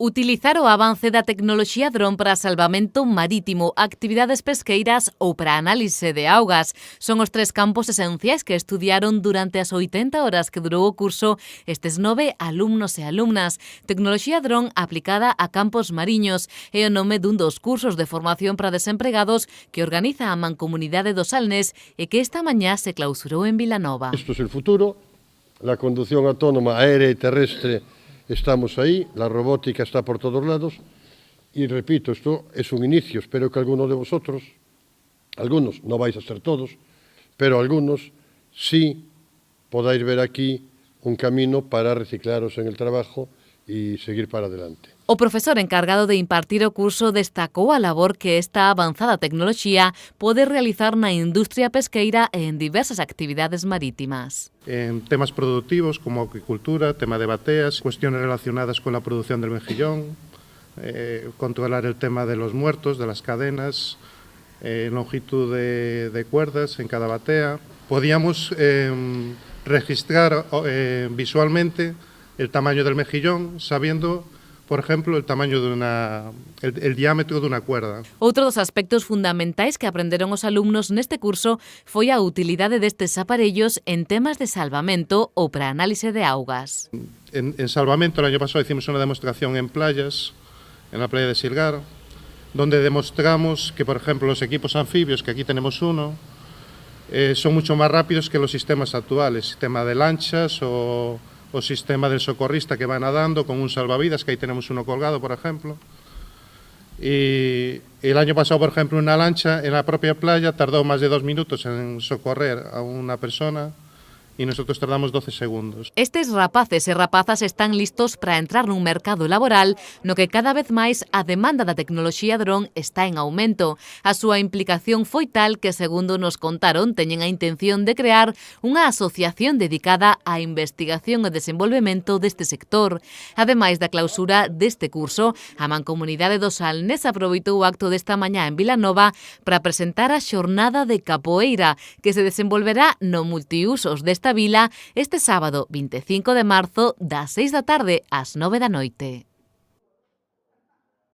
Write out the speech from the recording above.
Utilizar o avance da tecnoloxía dron para salvamento marítimo, actividades pesqueiras ou para análise de augas. Son os tres campos esenciais que estudiaron durante as 80 horas que durou o curso estes 9 alumnos e alumnas. Tecnoloxía dron aplicada a campos mariños é o nome dun dos cursos de formación para desempregados que organiza a Mancomunidade do Salnés e que esta mañá se clausurou en Vilanova. Esto es el futuro, la conducción autónoma aérea y terrestre. Estamos ahí, la robótica está por todos lados y repito, esto es un inicio. Espero que algunos de vosotros, algunos, no vais a ser todos, pero algunos sí podáis ver aquí un camino para reciclaros en el trabajo y seguir para adelante. O profesor encargado de impartir o curso destacou a labor que esta avanzada tecnoloxía pode realizar na industria pesqueira e en diversas actividades marítimas. En temas productivos como acuicultura, tema de bateas, cuestiones relacionadas con la producción del mejillón, controlar el tema de los muertos, de las cadenas, longitud de cuerdas en cada batea. Podíamos registrar visualmente el tamaño del mejillón, sabiendo, por ejemplo, el tamaño de el diámetro de unha cuerda. Outro dos aspectos fundamentais que aprenderon os alumnos neste curso foi a utilidade destes aparellos en temas de salvamento ou para análise de augas. En salvamento, el año pasado hicimos una demostración en playas, en la playa de Silgar, donde demostramos que, por ejemplo, los equipos anfibios, que aquí tenemos uno, son mucho más rápidos que los sistemas actuales, sistema de lanchas o sistema del socorrista que va nadando con un salvavidas, que ahí tenemos uno colgado, por ejemplo. Y el año pasado, por ejemplo, una lancha en la propia playa tardó más de 2 minutos en socorrer a una persona y nosotros tardamos 12 segundos. Estes rapaces e rapazas están listos para entrar nun mercado laboral no que cada vez máis a demanda da tecnoloxía dron está en aumento. A súa implicación foi tal que, segundo nos contaron, teñen a intención de crear unha asociación dedicada á investigación e desenvolvemento deste sector. Ademais da clausura deste curso, a Mancomunidade do Salnés aproveitou o acto desta mañá en Vilanova para presentar a xornada de capoeira que se desenvolverá no multiusos desta vila este sábado 25 de marzo das 6 da tarde ás 9 da noite.